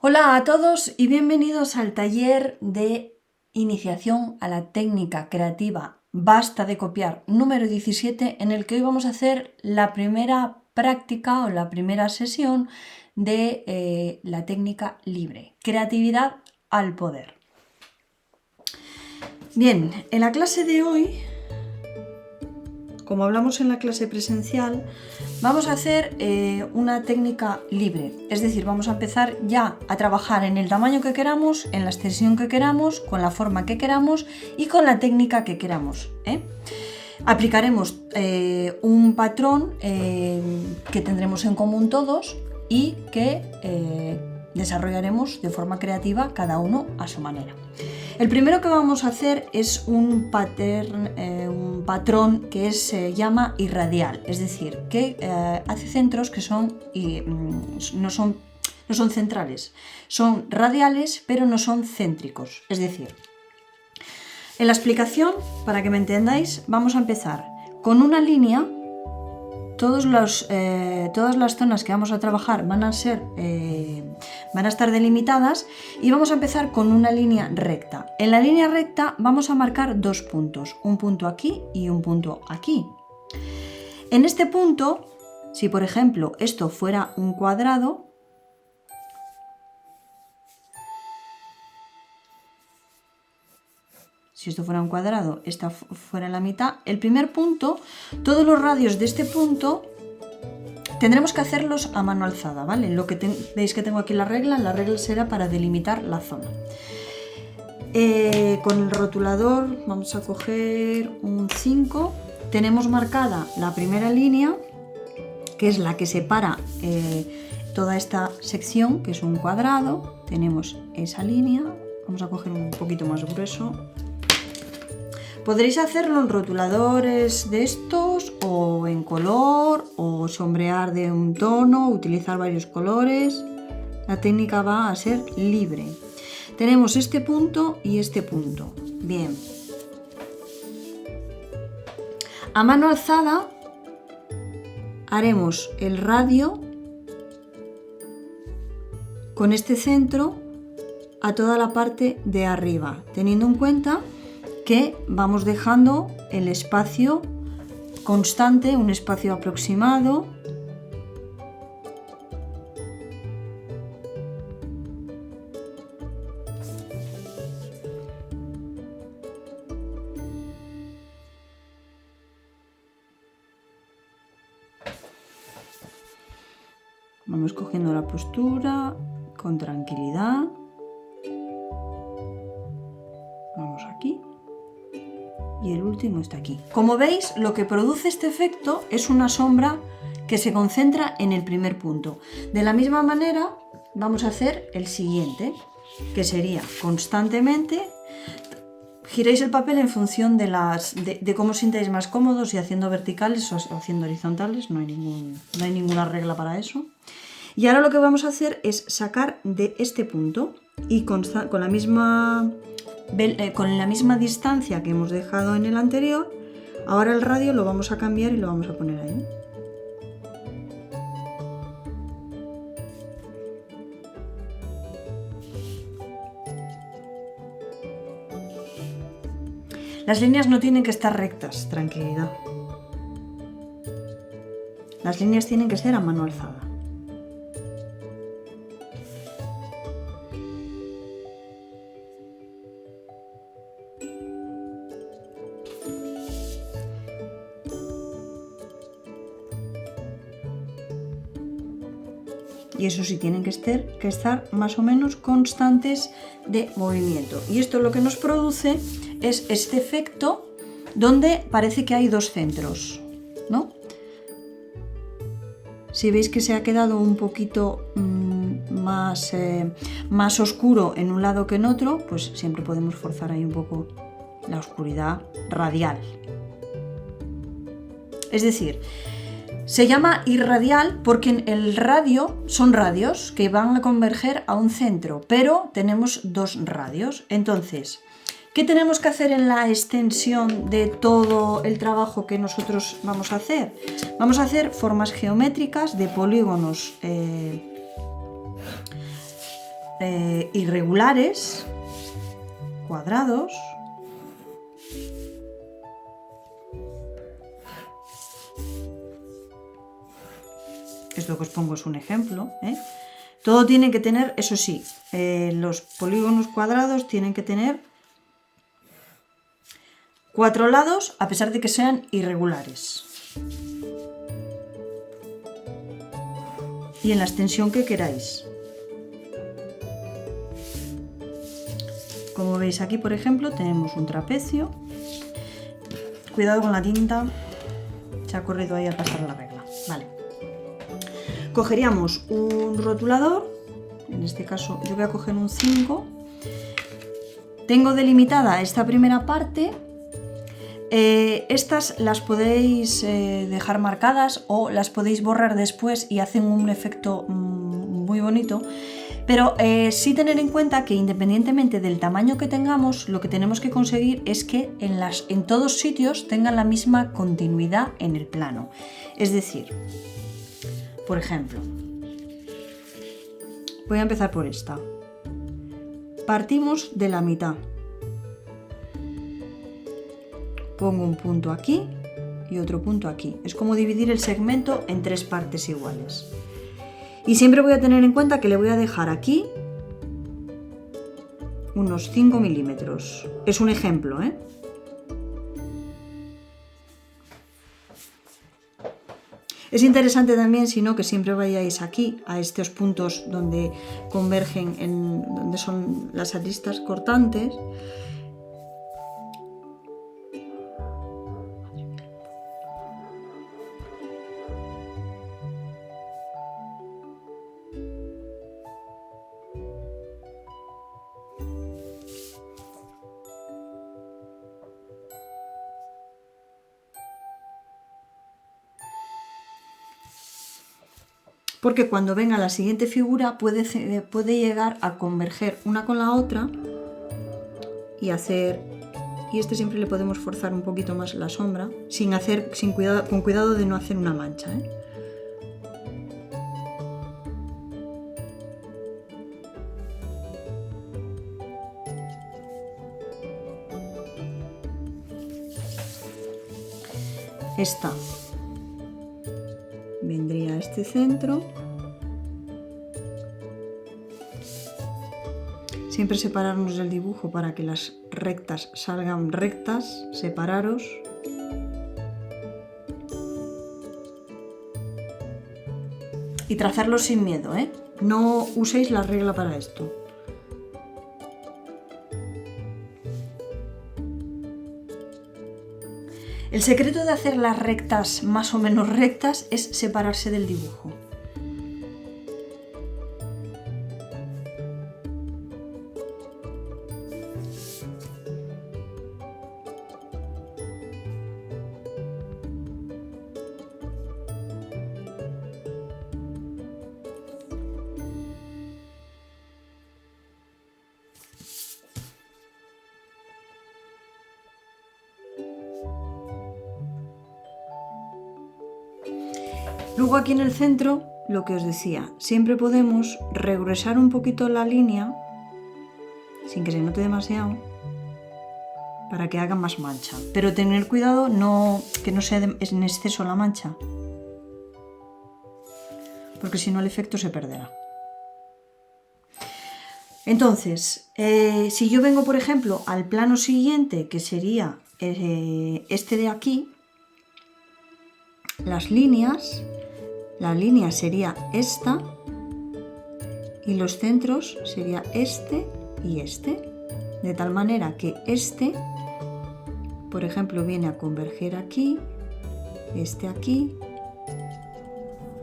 Hola a todos y bienvenidos al taller de iniciación a la técnica creativa Basta de copiar número 17, en el que hoy vamos a hacer la primera práctica o la primera sesión de la técnica libre, creatividad al poder. Bien, en la clase de hoy, como hablamos en la clase presencial, vamos a hacer una técnica libre, es decir, vamos a empezar ya a trabajar en el tamaño que queramos, en la extensión que queramos, con la forma que queramos y con la técnica que queramos. Aplicaremos un patrón que tendremos en común todos y que desarrollaremos de forma creativa cada uno a su manera. El primero que vamos a hacer es un patrón que se llama irradial, es decir, que hace centros que no son centrales, son radiales pero no son céntricos. Es decir, en la explicación, para que me entendáis, vamos a empezar con una línea. Todas las zonas que vamos a trabajar van a estar delimitadas y vamos a empezar con una línea recta. En la línea recta vamos a marcar dos puntos, un punto aquí y un punto aquí. En este punto, si por ejemplo esto fuera un cuadrado, esta fuera la mitad, el primer punto, todos los radios de este punto tendremos que hacerlos a mano alzada, ¿vale? Veis que tengo aquí la regla será para delimitar la zona. Con el rotulador vamos a coger un 5, tenemos marcada la primera línea, que es la que separa toda esta sección, que es un cuadrado, tenemos esa línea, vamos a coger un poquito más grueso. Podréis hacerlo en rotuladores de estos o en color o sombrear de un tono, utilizar varios colores. La técnica va a ser libre. Tenemos este punto y este punto. Bien. A mano alzada haremos el radio con este centro a toda la parte de arriba, teniendo en cuenta que vamos dejando el espacio constante, un espacio aproximado. Vamos cogiendo la postura con tranquilidad. Vamos aquí. Y el último está aquí. Como veis, lo que produce este efecto es una sombra que se concentra en el primer punto. De la misma manera vamos a hacer el siguiente, que sería constantemente, giréis el papel en función de cómo os sintáis más cómodos, y haciendo verticales o haciendo horizontales, no hay ninguna regla para eso. Y ahora lo que vamos a hacer es sacar de este punto y con la misma distancia que hemos dejado en el anterior, ahora el radio lo vamos a cambiar y lo vamos a poner ahí. Las líneas no tienen que estar rectas, tranquilidad. Las líneas tienen que ser a mano alzada. Y eso sí, tienen que estar más o menos constantes de movimiento. Y esto lo que nos produce es este efecto donde parece que hay dos centros, ¿no? Si veis que se ha quedado un poquito más oscuro en un lado que en otro, pues siempre podemos forzar ahí un poco la oscuridad radial. Es decir, se llama irradial porque el radio son radios que van a converger a un centro, pero tenemos dos radios. Entonces, ¿qué tenemos que hacer en la extensión de todo el trabajo que nosotros vamos a hacer? Vamos a hacer formas geométricas de polígonos irregulares, cuadrados. Esto que os pongo es un ejemplo, ¿eh? Todo tiene que tener, eso sí, los polígonos cuadrados tienen que tener 4 lados, a pesar de que sean irregulares. Y en la extensión que queráis. Como veis aquí, por ejemplo, tenemos un trapecio. Cuidado con la tinta, se ha corrido ahí a pasar la regla. Vale. Cogeríamos un rotulador, en este caso yo voy a coger un 5. Tengo delimitada esta primera parte. Estas las podéis dejar marcadas o las podéis borrar después y hacen un efecto muy bonito. Pero sí tener en cuenta que independientemente del tamaño que tengamos, lo que tenemos que conseguir es que en todos sitios tengan la misma continuidad en el plano. Es decir, por ejemplo, voy a empezar por esta. Partimos de la mitad. Pongo un punto aquí y otro punto aquí. Es como dividir el segmento en 3 partes iguales. Y siempre voy a tener en cuenta que le voy a dejar aquí unos 5 milímetros. Es un ejemplo, ¿eh? Es interesante también, si no, que siempre vayáis aquí, a estos puntos donde convergen, donde son las aristas cortantes. Porque cuando venga la siguiente figura puede llegar a converger una con la otra y hacer... Y este siempre le podemos forzar un poquito más la sombra, con cuidado de no hacer una mancha, ¿eh? Esta vendría a este centro. Siempre separarnos del dibujo para que las rectas salgan rectas, separaros. Y trazarlo sin miedo, ¿eh? No uséis la regla para esto. El secreto de hacer las rectas más o menos rectas es separarse del dibujo. Luego aquí en el centro, lo que os decía, siempre podemos regresar un poquito la línea, sin que se note demasiado, para que haga más mancha. Pero tener cuidado que no sea en exceso la mancha, porque si no el efecto se perderá. Entonces, si yo vengo, por ejemplo, al plano siguiente, que sería este de aquí, la línea sería esta y los centros sería este y este, de tal manera que este, por ejemplo, viene a converger aquí, este aquí,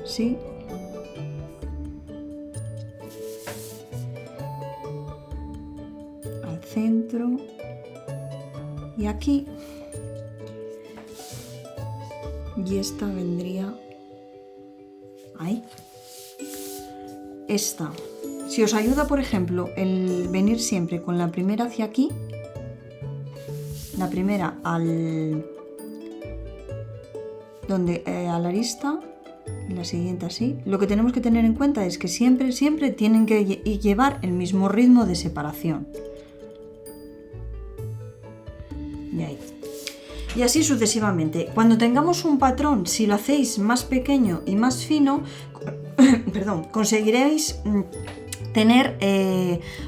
¿sí? Al centro y aquí, y esta vendría ahí. Esta, si os ayuda, por ejemplo, el venir siempre con la primera hacia aquí, la primera a la arista, la siguiente así. Lo que tenemos que tener en cuenta es que siempre tienen que llevar el mismo ritmo de separación. Y ahí. Y así sucesivamente. Cuando tengamos un patrón, si lo hacéis más pequeño y más fino, perdón, conseguiréis tener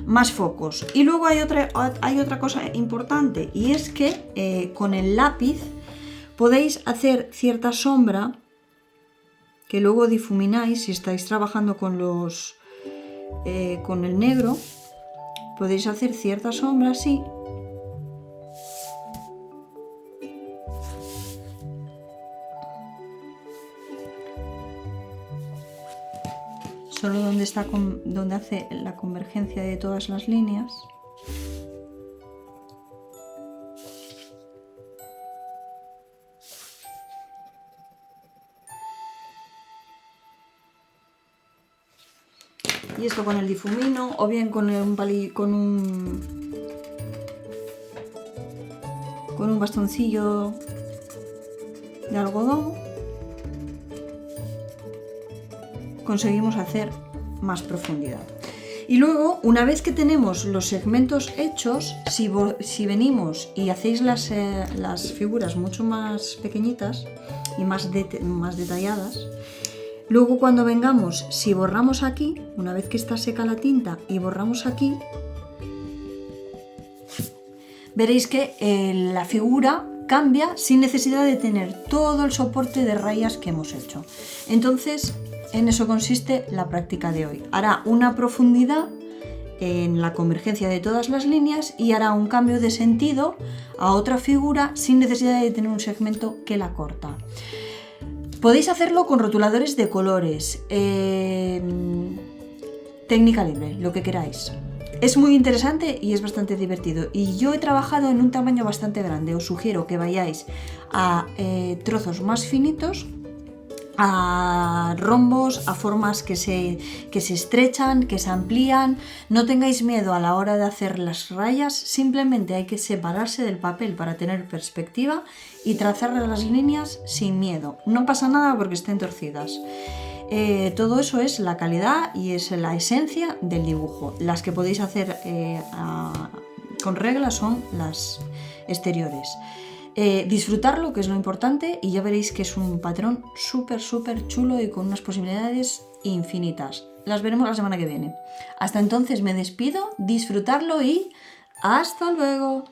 más focos. Y luego hay otra cosa importante, y es que con el lápiz podéis hacer cierta sombra que luego difumináis. Si estáis trabajando con el negro, podéis hacer cierta sombra así. Solo donde hace la convergencia de todas las líneas. Y esto con el difumino, o bien con un bastoncillo de algodón, conseguimos hacer más profundidad. Y luego, una vez que tenemos los segmentos hechos, si venimos y hacéis las figuras mucho más pequeñitas y más detalladas, luego cuando vengamos, si borramos aquí, una vez que está seca la tinta y borramos aquí, veréis que la figura cambia sin necesidad de tener todo el soporte de rayas que hemos hecho. Entonces, en eso consiste la práctica de hoy. Hará una profundidad en la convergencia de todas las líneas y hará un cambio de sentido a otra figura sin necesidad de tener un segmento que la corta. Podéis hacerlo con rotuladores de colores, técnica libre, lo que queráis. Es muy interesante y es bastante divertido. Y yo he trabajado en un tamaño bastante grande. Os sugiero que vayáis a trozos más finitos, a rombos, a formas que se estrechan, que se amplían. No tengáis miedo a la hora de hacer las rayas, simplemente hay que separarse del papel para tener perspectiva y trazar las líneas sin miedo. No pasa nada porque estén torcidas. Todo eso es la calidad y es la esencia del dibujo. Las que podéis hacer con reglas son las exteriores. Disfrutarlo, que es lo importante, y ya veréis que es un patrón súper chulo y con unas posibilidades infinitas. Las veremos la semana que viene. Hasta entonces me despido, disfrutarlo y ¡hasta luego!